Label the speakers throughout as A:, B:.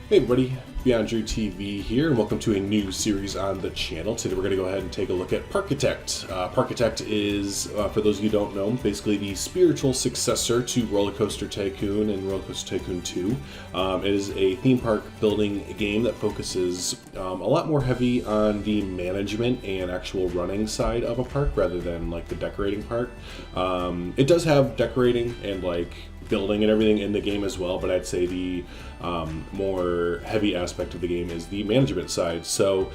A: Hey everybody, BeyondDrewTV here, and welcome to a new series on the channel. Today we're going to go ahead and take a look at Parkitect. Parkitect is, for those of you who don't know, basically the spiritual successor to Roller Coaster Tycoon and Roller Coaster Tycoon 2. It is a theme park building game that focuses a lot more heavy on the management and actual running side of a park rather than like the decorating part. It does have decorating and like building and everything in the game as well, but I'd say the more heavy aspect of the game is the management side. So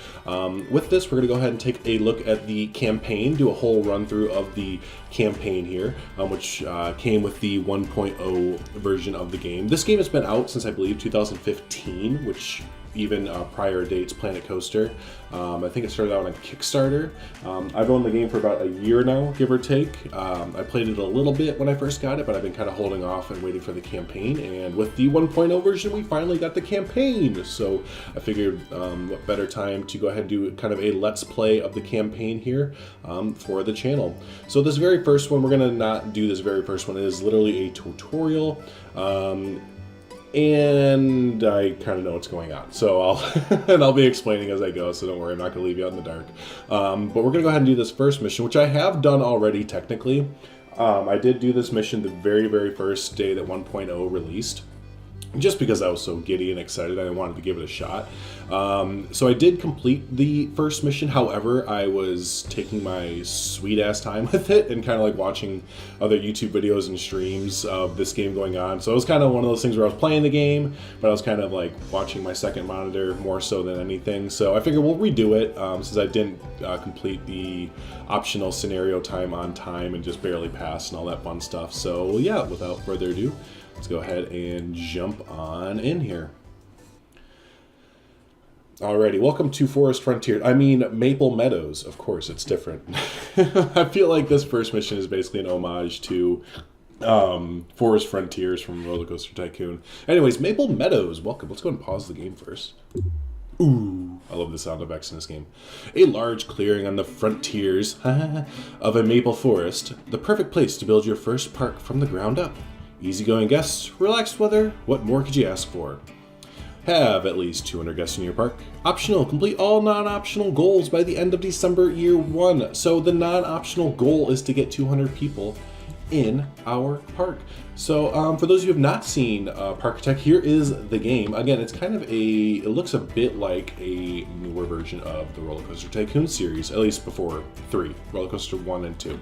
A: with this, we're going to go ahead and take a look at the campaign, do a whole run through of the campaign here, which came with the 1.0 version of the game. This game has been out since I believe 2015, which even prior dates Planet Coaster. I think it started out on Kickstarter. I've owned the game for about a year now, give or take. I played it a little bit when I first got it, but I've been kind of holding off and waiting for the campaign. And with the 1.0 version, we finally got the campaign. So I figured what better time to go ahead and do kind of a let's play of the campaign here for the channel. So this very first one, we're gonna not do this very first one. It is literally a tutorial. And I kind of know what's going on, so I'll be explaining as I go, so don't worry, I'm not going to leave you out in the dark. But we're going to go ahead and do this first mission, which I have done already technically. I did do this mission the very first day that 1.0 released, just because I was so giddy and excited, I wanted to give it a shot. So I did complete the first mission. However, I was taking my sweet ass time with it and kind of like watching other YouTube videos and streams of this game going on. So it was kind of one of those things where I was playing the game, but I was kind of like watching my second monitor more so than anything. So I figured we'll redo it since I didn't complete the optional scenario time on time and just barely passed and all that fun stuff. So yeah, without further ado, let's go ahead and jump on in here. Alrighty, welcome to Forest Frontier. I mean, Maple Meadows. Of course, it's different. I feel like this first mission is basically an homage to Forest Frontiers from Roller Coaster Tycoon. Anyways, Maple Meadows. Welcome. Let's go ahead and pause the game first. Ooh, I love the sound effects in this game. A large clearing on the frontiers of a maple forest. The perfect place to build your first park from the ground up. Easygoing guests, relaxed weather, what more could you ask for? Have at least 200 guests in your park. Optional, complete all non-optional goals by the end of December year 1. So the non-optional goal is to get 200 people in our park. So for those of you who have not seen Parkitect, here is the game. Again, it's kind of it looks a bit like a newer version of the Roller Coaster Tycoon series, at least before 3, Roller Coaster 1 and 2.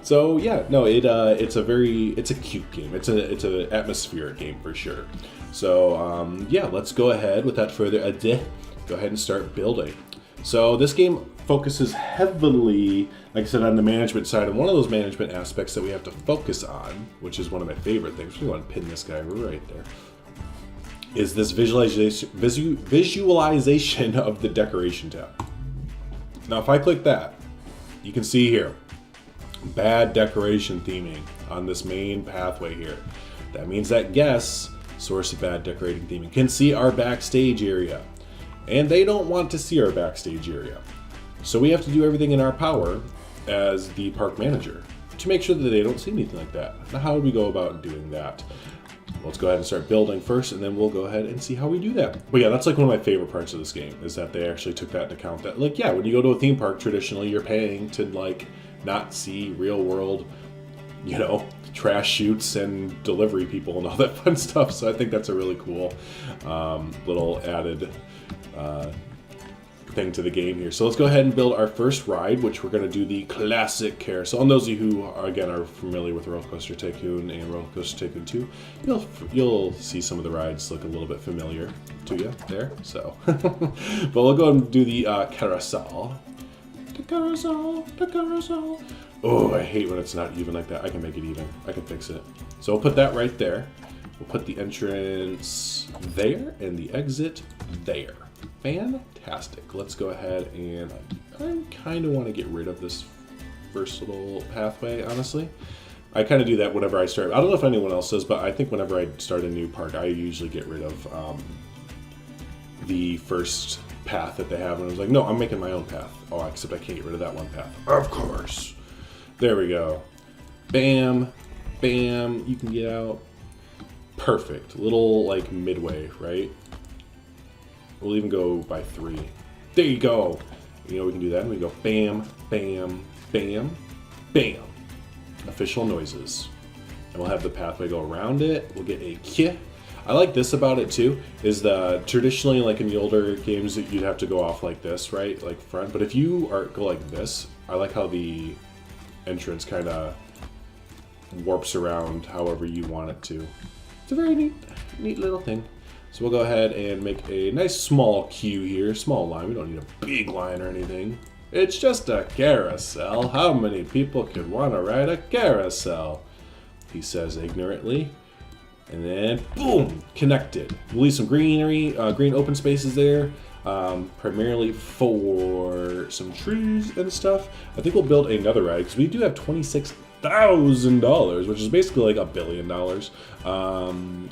A: So yeah, no, it's a cute game. It's an atmospheric game for sure. So yeah, let's go ahead without further ado, go ahead and start building. So this game focuses heavily, like I said, on the management side, and one of those management aspects that we have to focus on, which is one of my favorite things, we want to pin this guy right there, is this visualization of the decoration tab. Now if I click that, you can see here, bad decoration theming on this main pathway here. That means that guests, source of bad decorating theming, can see our backstage area. And they don't want to see our backstage area. So we have to do everything in our power as the park manager to make sure that they don't see anything like that. Now how would we go about doing that? Let's go ahead and start building first, and then we'll go ahead and see how we do that. But yeah, that's like one of my favorite parts of this game, is that they actually took that into account. That like, yeah, when you go to a theme park, traditionally you're paying to like not see real world, you know, trash chutes and delivery people and all that fun stuff. So I think that's a really cool little added thing to the game here. So let's go ahead and build our first ride, which we're going to do the classic carousel. And those of you who are familiar with Roller Coaster Tycoon and Roller Coaster Tycoon 2, you'll see some of the rides look a little bit familiar to you there. So, but we'll go and do the carousel. The carousel, the carousel. Oh, I hate when it's not even like that. I can make it even. I can fix it. So we'll put that right there. We'll put the entrance there and the exit there. Fantastic. Let's go ahead and I kind of want to get rid of this first little pathway, honestly. I kind of do that whenever I start. I don't know if anyone else does, but I think whenever I start a new park, I usually get rid of the first path that they have. And I was like, no, I'm making my own path. Oh, except I can't get rid of that one path. Of course. There we go. Bam. Bam. You can get out. Perfect. Little like midway, right? We'll even go by 3. There you go. You know we can do that, and we go bam, bam, bam, bam. Official noises. And we'll have the pathway go around it. We'll get a key. I like this about it too, is that traditionally, like in the older games, you'd have to go off like this, right? Like front. But if you go like this, I like how the entrance kind of warps around however you want it to. It's a very neat little thing. So we'll go ahead and make a nice small queue here. Small line. We don't need a big line or anything. It's just a carousel. How many people could want to ride a carousel? He says ignorantly. And then, boom, connected. We'll leave some greenery, green open spaces there, primarily for some trees and stuff. I think we'll build another ride, because we do have $26,000, which is basically like $1 billion.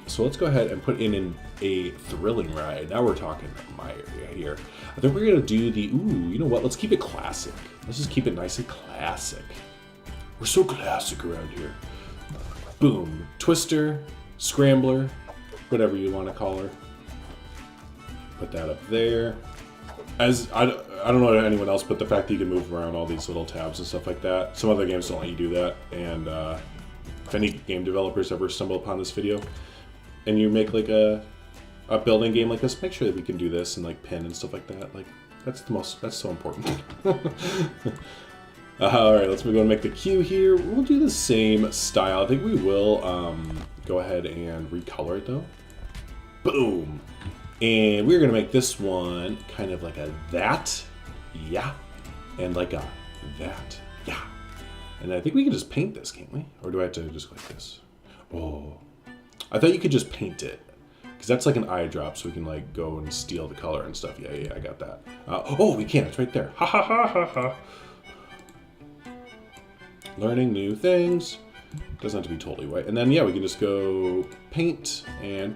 A: So let's go ahead and put in a thrilling ride. Now we're talking my area here. I think we're going to do the, you know what, let's keep it classic. Let's just keep it nice and classic. We're so classic around here. Boom, Twister. Scrambler, whatever you want to call her. Put that up there. As I don't know anyone else, but the fact that you can move around all these little tabs and stuff like that. Some other games don't let you do that. And if any game developers ever stumble upon this video, and you make like a building game like this, make sure that we can do this and like pin and stuff like that. Like that's so important. All right, let's go and make the queue here. We'll do the same style. I think we will go ahead and recolor it though. Boom. And we're gonna make this one kind of like a that, yeah, and like a that, yeah. And I think we can just paint this, can't we? Or do I have to just go like this? Oh, I thought you could just paint it, because that's like an eye drop, so we can like go and steal the color and stuff. Yeah, I got that. Oh, we can. It's right there. Ha ha ha ha ha. Learning new things. Doesn't have to be totally white. And then, yeah, we can just go paint and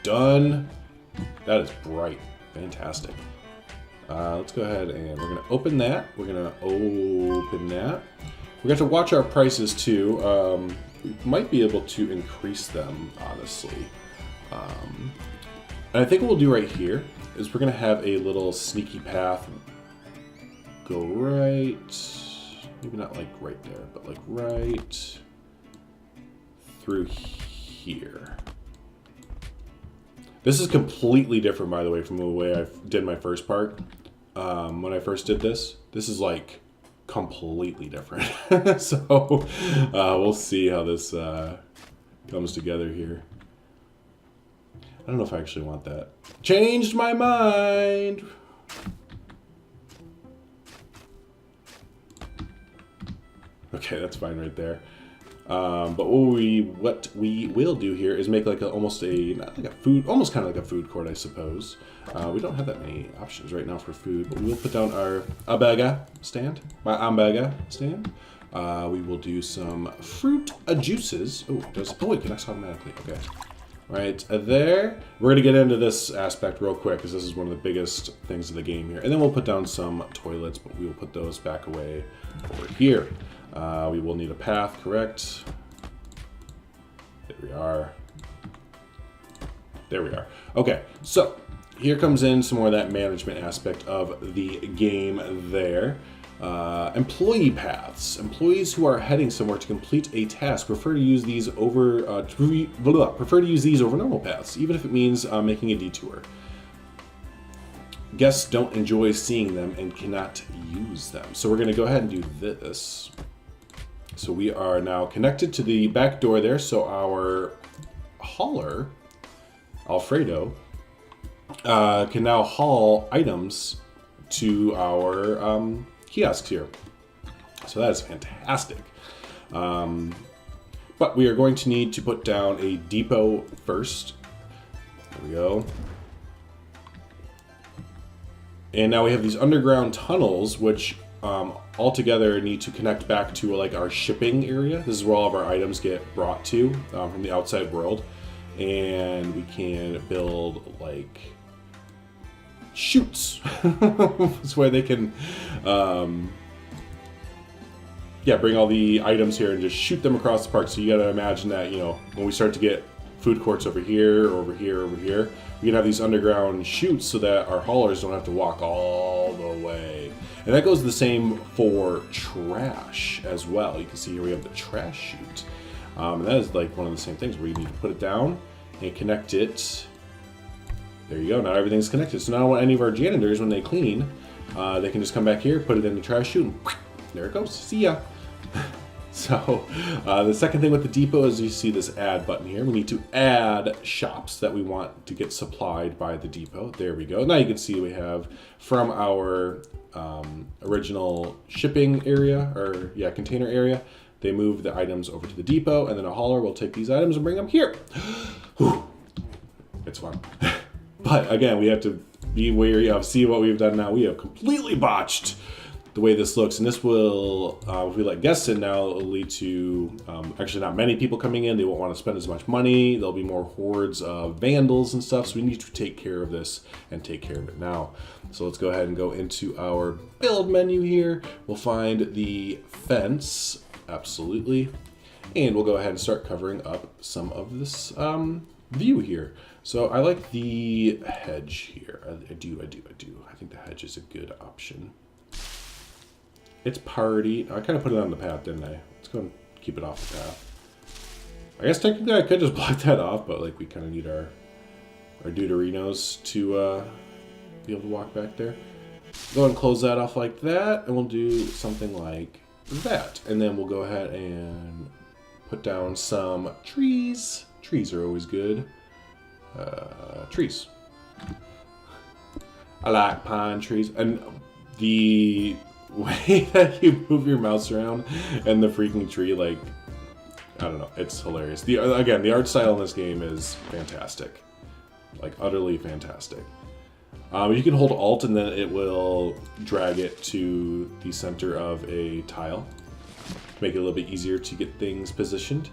A: done. That is bright. Fantastic. Let's go ahead and we're going to open that. We're going to open that. We're going to watch our prices too. We might be able to increase them, honestly. And I think what we'll do right here is we're going to have a little sneaky path. Go right, maybe not like right there, but like right through here. This is completely different, by the way, from the way I did my first part. When I first did this is like completely different. So we'll see how this comes together here. I don't know if I actually want that. Changed my mind. Okay, that's fine right there. But what we will do here is make like almost kind of like a food court, I suppose. We don't have that many options right now for food, but we will put down our hamburger stand. We will do some fruit juices. Oh, it connects automatically. Okay. Right there. We're gonna get into this aspect real quick because this is one of the biggest things of the game here. And then we'll put down some toilets, but we will put those back away over here. We will need a path, correct? There we are. There we are. Okay, so here comes in some more of that management aspect of the game there. Employee paths. Employees who are heading somewhere to complete a task prefer to use these over normal paths, even if it means making a detour. Guests don't enjoy seeing them and cannot use them. So we're going to go ahead and do this. So we are now connected to the back door there. So our hauler, Alfredo, can now haul items to our kiosks here. So that is fantastic. But we are going to need to put down a depot first. There we go. And now we have these underground tunnels, which altogether need to connect back to like our shipping area. This is where all of our items get brought to from the outside world. And we can build like chutes. It's where they can yeah, bring all the items here and just shoot them across the park. So you got to imagine that, you know, when we start to get food courts over here, over here, over here, we can have these underground chutes so that our haulers don't have to walk all the way. And that goes the same for trash as well. You can see here we have the trash chute. And that is like one of the same things where you need to put it down and connect it. There you go, now everything's connected. So now any of our janitors, when they clean, they can just come back here, put it in the trash chute, and there it goes. See ya. So the second thing with the depot is you see this add button here. We need to add shops that we want to get supplied by the depot. There we go. Now you can see we have from our original shipping area, or yeah, container area, they move the items over to the depot, and then a hauler will take these items and bring them here. Whew. It's fun. But again, we have to be wary of, see what we've done now. We have completely botched the way this looks, and this will, if we let guests in now, it'll lead to actually not many people coming in. They won't want to spend as much money. There'll be more hordes of vandals and stuff, so we need to take care of this and take care of it now. So let's go ahead and go into our build menu here. We'll find the fence, absolutely, and we'll go ahead and start covering up some of this view here. So I like the hedge here. I do. I think the hedge is a good option. It's party. I kind of put it on the path, didn't I? Let's go and keep it off the path. I guess technically I could just block that off, but like we kind of need our deuterinos to be able to walk back there. Go ahead and close that off like that, and we'll do something like that. And then we'll go ahead and put down some trees. Trees are always good. Trees. I like pine trees. And the way that you move your mouse around and the freaking tree, like, I don't know, it's hilarious. Again, the art style in this game is fantastic, like utterly fantastic. You can hold Alt and then it will drag it to the center of a tile to make it a little bit easier to get things positioned.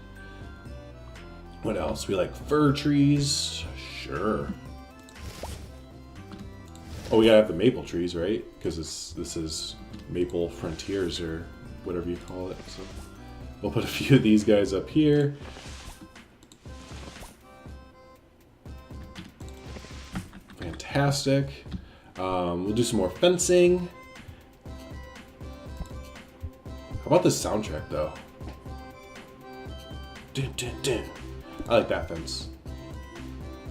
A: What else? We like fir trees, sure. Oh, we gotta have the maple trees, right? Because this is Maple Frontiers, or whatever you call it. So we'll put a few of these guys up here. Fantastic. We'll do some more fencing. How about this soundtrack, though? Dun, dun, dun. I like that fence.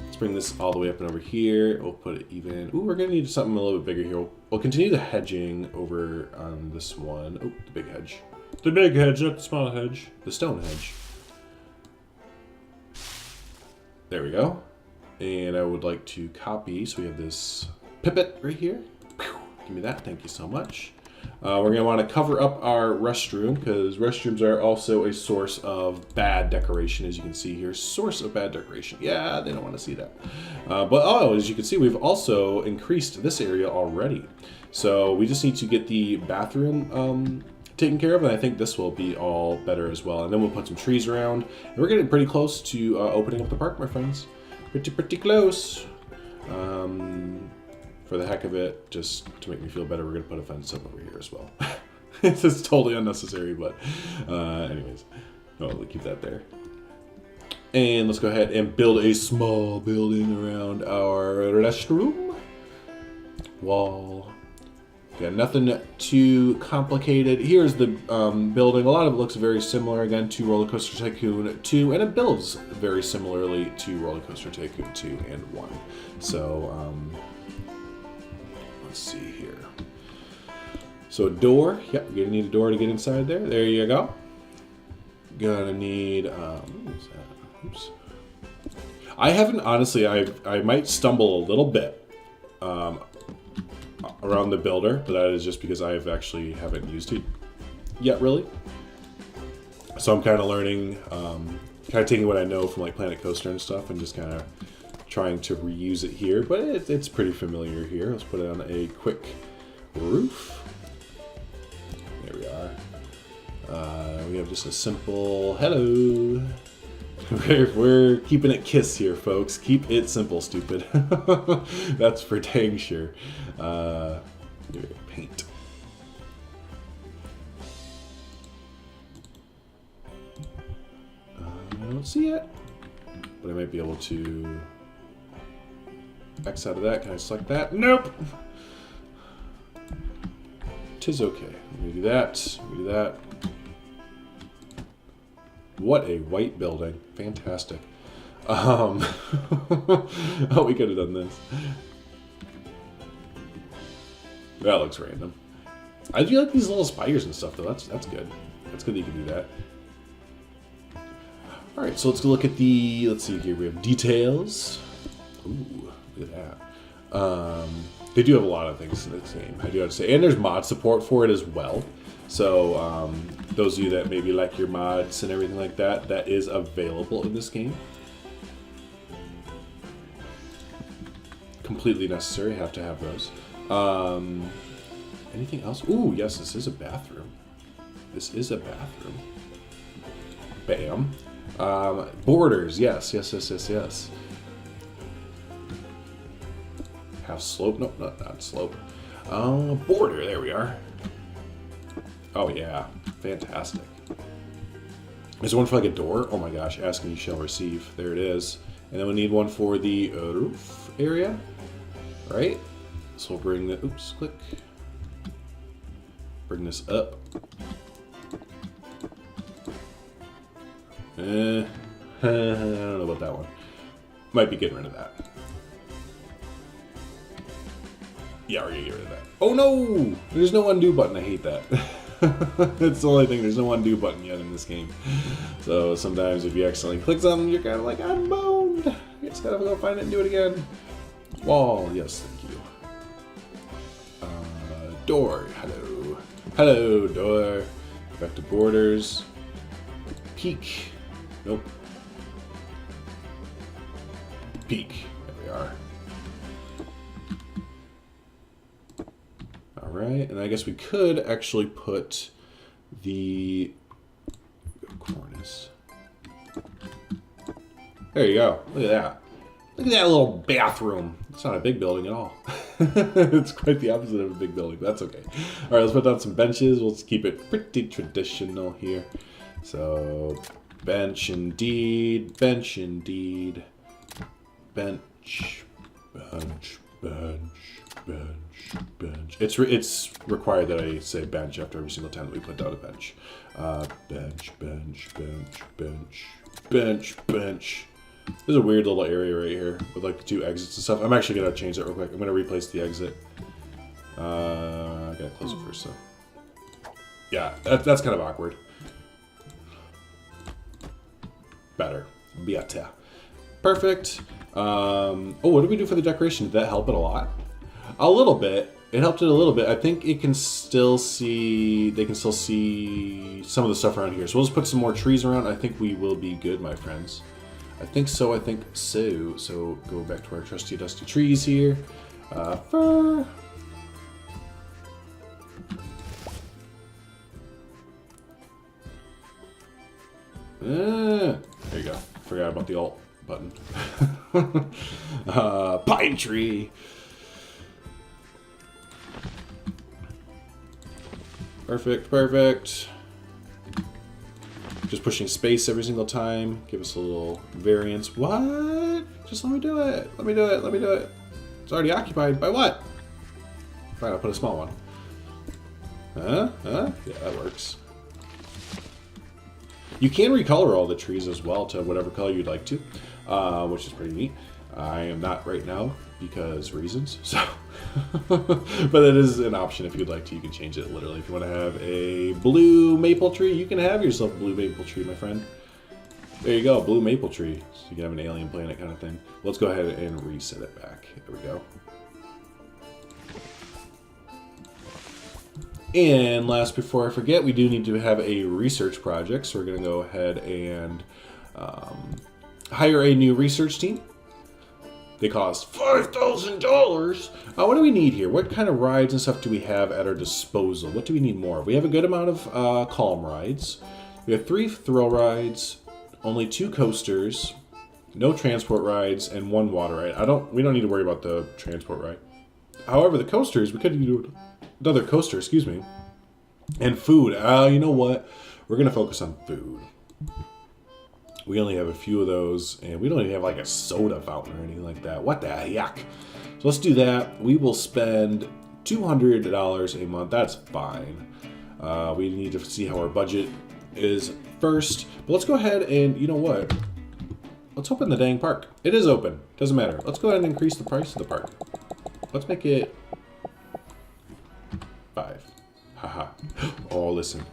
A: Let's bring this all the way up and over here. We'll put it even. Ooh, we're gonna need something a little bit bigger here. We'll continue the hedging over on this one. Oh, the big hedge. The big hedge, not the small hedge. The stone hedge. There we go. And I would like to copy, so we have this pipet right here. Give me that, thank you so much. We're going to want to cover up our restroom, because restrooms are also a source of bad decoration, as you can see here. Source of bad decoration. Yeah, they don't want to see that. But as you can see, we've also increased this area already. So we just need to get the bathroom taken care of, and I think this will be all better as well. And then we'll put some trees around. And we're getting pretty close to opening up the park, my friends. Pretty close. For the heck of it, just to make me feel better, we're going to put a fence up over here as well. This is totally unnecessary, but anyways, we'll keep that there. And let's go ahead and build a small building around our restroom. Wall. Got nothing too complicated. Here's the building. A lot of it looks very similar, again, to Roller Coaster Tycoon 2, and it builds very similarly to Roller Coaster Tycoon 2 and 1. So, let's see here. So a door. Yep, you're gonna need a door to get inside there. There you go. Gonna need, what is that? Oops. I haven't, honestly, I might stumble a little bit around the builder, but that is just because I haven't used it yet, really. So I'm kind of learning, kind of taking what I know from like Planet Coaster and stuff and just kind of trying to reuse it here, but it's pretty familiar here. Let's put it on a quick roof. There we are. We have just a simple hello. We're keeping it KISS here, folks. Keep it simple, stupid. That's for dang sure. Paint. don't see it. But I might be able to X out of that. Can I select that? Nope. Tis okay. Let me do that. Let me do that. What a white building. Fantastic. Oh, we could have done this. That looks random. I do like these little spires and stuff, though. That's good. That's good that you can do that. All right, so let's go look at the. Let's see here. We have details. Ooh, look at that. They do have a lot of things in this game. I do have to say, and there's mod support for it as well. So those of you that maybe like your mods and everything like that, that is available in this game. Completely necessary. Have to have those. Anything else? Ooh, yes, this is a bathroom. This is a bathroom. Bam. Borders. Yes. Have slope. Nope, not slope. Border. There we are. Oh, yeah. Fantastic. Is there one for like a door? Oh my gosh. Ask and you shall receive. There it is. And then we need one for the roof area. Right? So we'll bring the, oops, click. Bring this up. I don't know about that one. Might be getting rid of that. Yeah, we're gonna get rid of that. Oh no! There's no undo button. I hate that. That's the only thing. There's no undo button yet in this game. So sometimes if you accidentally click something, you're kind of like, I'm boned. You just gotta go find it and do it again. Wall. Yes, thank you. Door. Hello. Hello, door. Back to borders. Peak. Nope. Peak. There we are. Alright, and I guess we could actually put the cornice. There you go. Look at that. Look at that little bathroom. It's not a big building at all. It's quite the opposite of a big building, but that's okay. Alright, let's put down some benches. We'll keep it pretty traditional here. So, bench indeed, bench indeed. Bench, bench, bench, bench, bench. It's required that I say bench after every single time that we put down a bench. Bench, bench, bench, bench, bench, bench. There's a weird little area right here with like the two exits and stuff. I'm actually gonna change that real quick. I'm gonna replace the exit. I gotta close it first, so. Yeah, that's kind of awkward. Better. Perfect. Oh, what did we do for the decoration? Did that help it a lot? A little bit. It helped it a little bit. I think it can still see, they can still see some of the stuff around here. So we'll just put some more trees around. I think we will be good, my friends. I think so, So go back to our trusty dusty trees here. Fur. There you go. Forgot about the alt button. Pine tree. Perfect, perfect. Just pushing space every single time. Give us a little variance. What? Just let me do it. Let me do it. Let me do it. It's already occupied. By what? Fine, I'll put a small one. Huh? Yeah, that works. You can recolor all the trees as well to whatever color you'd like to, which is pretty neat. I am not right now because reasons, so. But it is an option if you'd like to. You can change it literally. If you want to have a blue maple tree, you can have yourself a blue maple tree, my friend. There you go, blue maple tree. So you can have an alien planet kind of thing. Let's go ahead and reset it back. There we go. And last, before I forget, we do need to have a research project. So we're going to go ahead and hire a new research team. They cost $5,000. What do we need here? What kind of rides and stuff do we have at our disposal? What do we need more of? We have a good amount of calm rides. We have 3 thrill rides, only 2 coasters, no transport rides, and 1 water ride. We don't need to worry about the transport ride. However, the coasters, we could do another coaster, excuse me. And food. You know what? We're going to focus on food. We only have a few of those, and we don't even have like a soda fountain or anything like that. What the heck? So let's do that. We will spend $200 a month. That's fine. We need to see how our budget is first. But let's go ahead and, you know what? Let's open the dang park. It is open. Doesn't matter. Let's go ahead and increase the price of the park. Let's make it 5. Haha. Oh, listen.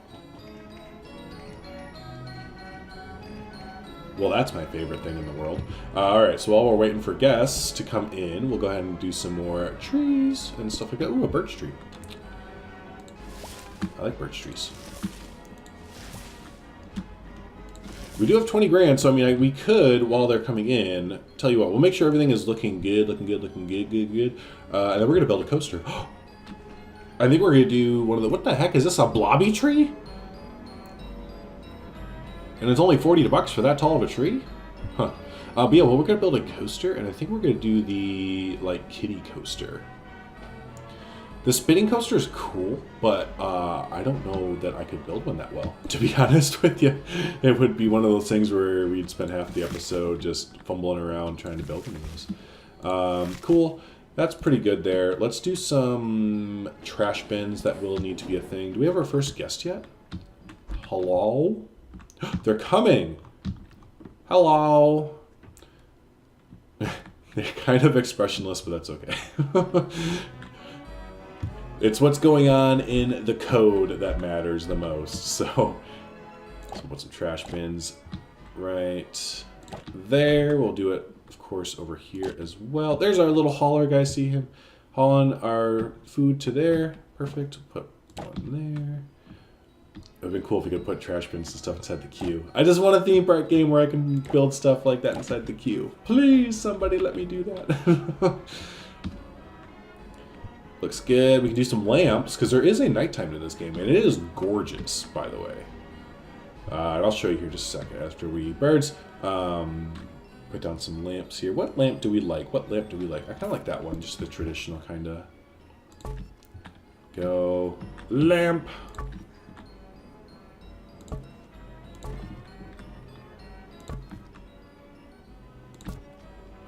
A: Well, that's my favorite thing in the world. Alright, so while we're waiting for guests to come in, we'll go ahead and do some more trees and stuff like that. Ooh, a birch tree. I like birch trees. We do have 20 grand, so I mean, we could, while they're coming in, tell you what, we'll make sure everything is looking good. And then we're going to build a coaster. I think we're going to do one of the, what the heck, is this a blobby tree? And it's only $40 for that tall of a tree? Huh. But yeah, well, we're going to build a coaster, and I think we're going to do the, like, kiddie coaster. The spinning coaster is cool, but I don't know that I could build one that well, to be honest with you. It would be one of those things where we'd spend half the episode just fumbling around trying to build one of those. Cool. That's pretty good there. Let's do some trash bins. That will need to be a thing. Do we have our first guest yet? Hello? They're coming. Hello. They're kind of expressionless, but that's okay. It's what's going on in the code that matters the most. So we'll put some trash bins right there. We'll do it, of course, over here as well. There's our little hauler, guys. See him hauling our food to there. Perfect. Put one there. It would have been cool if we could put trash bins and stuff inside the queue. I just want a theme park game where I can build stuff like that inside the queue. Please, somebody let me do that. Looks good. We can do some lamps, because there is a nighttime in this game, and it is gorgeous, by the way. And I'll show you here just a second after we birds. Put down some lamps here. What lamp do we like? What lamp do we like? I kind of like that one, just the traditional kind of. Go lamp.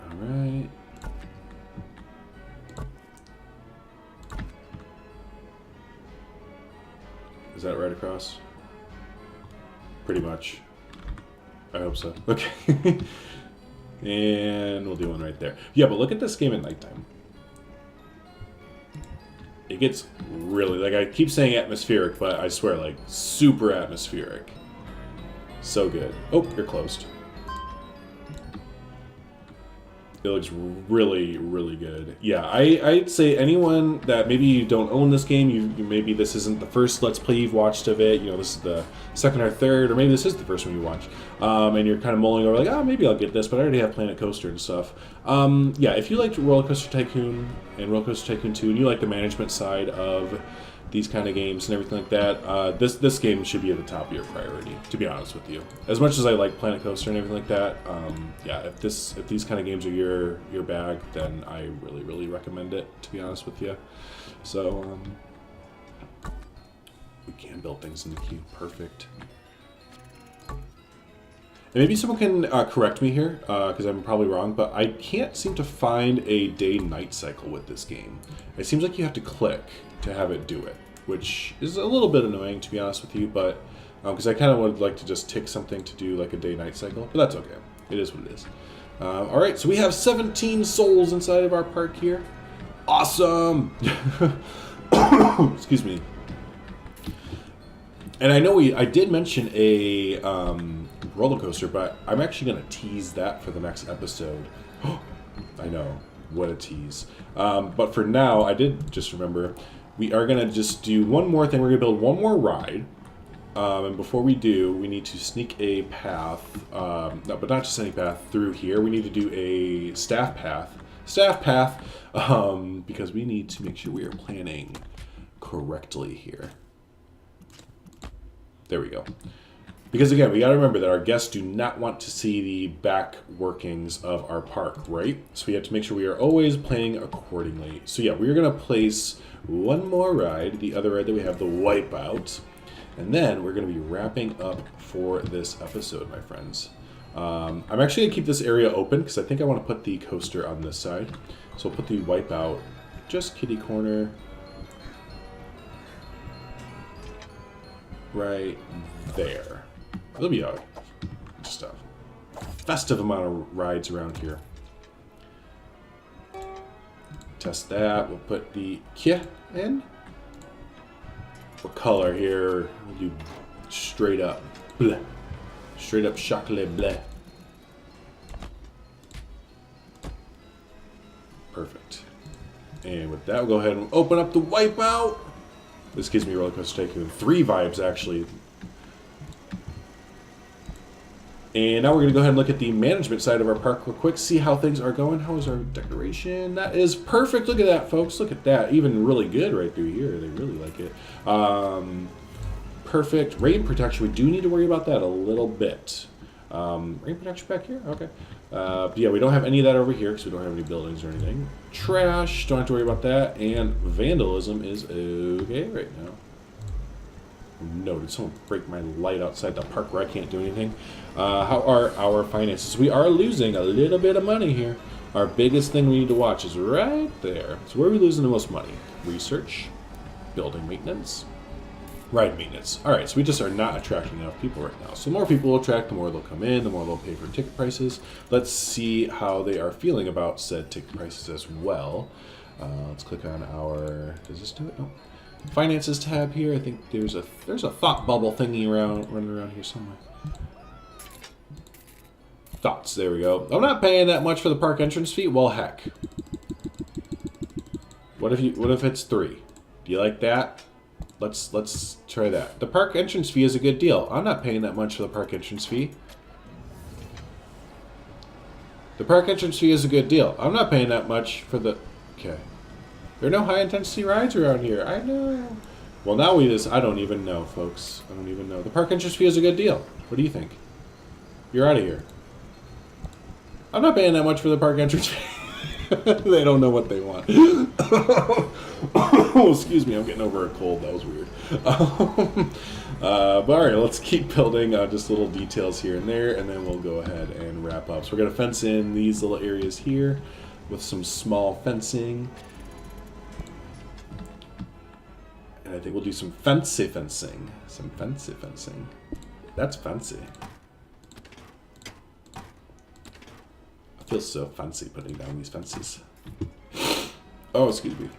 A: All right. Is that right across? Pretty much. I hope so. Okay. And we'll do one right there. Yeah, but look at this game at nighttime. It gets really, like, I keep saying atmospheric, but I swear, like, super atmospheric. So good. Oh, you're closed. It looks really, really good. Yeah, I'd say anyone that maybe you don't own this game, you maybe this isn't the first Let's Play you've watched of it, you know, this is the second or third, or maybe this is the first one you watch, and you're kind of mulling over like, oh, maybe I'll get this, but I already have Planet Coaster and stuff. Yeah, if you liked Roller Coaster Tycoon and Roller Coaster Tycoon 2, and you like the management side of these kind of games and everything like that, this game should be at the top of your priority, to be honest with you. As much as I like Planet Coaster and everything like that, yeah, if these kind of games are your bag, then I really, really recommend it, to be honest with you. So, we can build things in the queue. Perfect. And maybe someone can correct me here, because I'm probably wrong, but I can't seem to find a day-night cycle with this game. It seems like you have to click to have it do it, which is a little bit annoying, to be honest with you, but because I kind of would like to just tick something to do like a day-night cycle, but that's okay. It is what it is. All right, so we have 17 souls inside of our park here. Awesome! Excuse me. And I know I did mention a roller coaster, but I'm actually going to tease that for the next episode. I know, what a tease. But for now, I did just remember, we are going to just do one more thing. We're going to build one more ride. And before we do, we need to sneak a path, no, but not just any path, through here. We need to do a staff path, because we need to make sure we are planning correctly here. There we go. Because again, we got to remember that our guests do not want to see the back workings of our park, right? So we have to make sure we are always planning accordingly. So yeah, we're going to place one more ride, the other ride that we have, the Wipeout. And then we're going to be wrapping up for this episode, my friends. I'm actually going to keep this area open because I think I want to put the coaster on this side. So we'll put the wipeout just kitty corner right there. There'll be just a festive amount of rides around here. Test that. We'll put the key in. What color here? We'll do straight up bleh. Straight up chocolate bleh. Perfect. And with that, we'll go ahead and open up the wipeout. This gives me Roller Coaster Tycoon 3 vibes, actually. And now we're going to go ahead and look at the management side of our park real quick, see how things are going. How is our decoration? That is perfect. Look at that, folks. Look at that. Even really good right through here. They really like it. Perfect. Rain protection. We do need to worry about that a little bit. Rain protection back here? Okay. But yeah, we don't have any of that over here because we don't have any buildings or anything. Trash. Don't have to worry about that. And vandalism is okay right now. No, did someone break my light outside the park where I can't do anything? How are our finances? We are losing a little bit of money here. Our biggest thing we need to watch is right there. So where are we losing the most money? Research, building maintenance, ride maintenance. All right, so we just are not attracting enough people right now. So the more people we'll attract, the more they'll come in, the more they'll pay for ticket prices. Let's see how they are feeling about said ticket prices as well. Let's click on our, does this do it? No. Finances tab here. I think there's a thought bubble thingy running around here somewhere. Thoughts. There we go. I'm not paying that much for the park entrance fee. Well, heck. What if it's 3? Do you like that? Let's try that. The park entrance fee is a good deal. I'm not paying that much for the park entrance fee. The park entrance fee is a good deal. I'm not paying that much for the. Okay. There are no high-intensity rides around here. I know. Well, now I don't even know, folks. I don't even know. The park entrance fee is a good deal. What do you think? You're out of here. I'm not paying that much for the park entrance fee. They don't know what they want. Oh, excuse me. I'm getting over a cold. That was weird. But all right, let's keep building just little details here and there, and then we'll go ahead and wrap up. So we're going to fence in these little areas here with some small fencing. And I think we'll do some fancy fencing. Some fancy fencing. That's fancy. I feel so fancy putting down these fences. Oh, excuse me.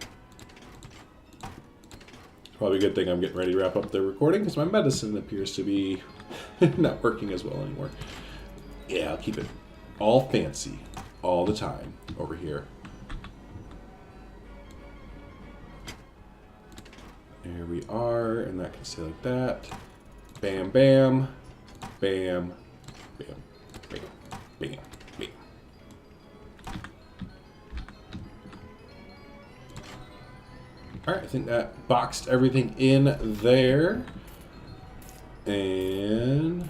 A: Probably a good thing I'm getting ready to wrap up the recording because my medicine appears to be not working as well anymore. Yeah, I'll keep it all fancy all the time over here. There we are, and that can stay like that. Bam, bam, bam, bam, bam, bam, bam. All right, I think that boxed everything in there. And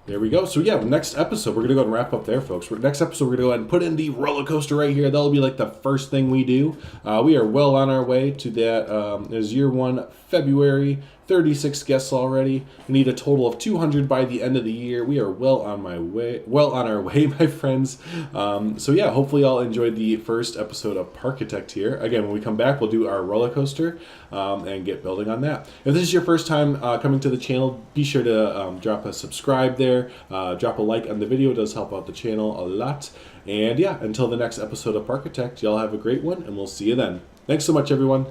A: there we go. So yeah, next episode, we're going to go and wrap up there, folks. Next episode, we're going to go ahead and put in the roller coaster right here. That'll be like the first thing we do. We are well on our way to that. There's year 1, February. 36 guests already. We need a total of 200 by the end of the year. We are well on our way, my friends. So yeah, hopefully y'all enjoyed the first episode of Parkitect here. Again, when we come back, we'll do our roller coaster and get building on that. If this is your first time coming to the channel, be sure to drop a subscribe there. Drop a like on the video. It does help out the channel a lot. And yeah, until the next episode of Parkitect, y'all have a great one, and we'll see you then. Thanks so much, everyone.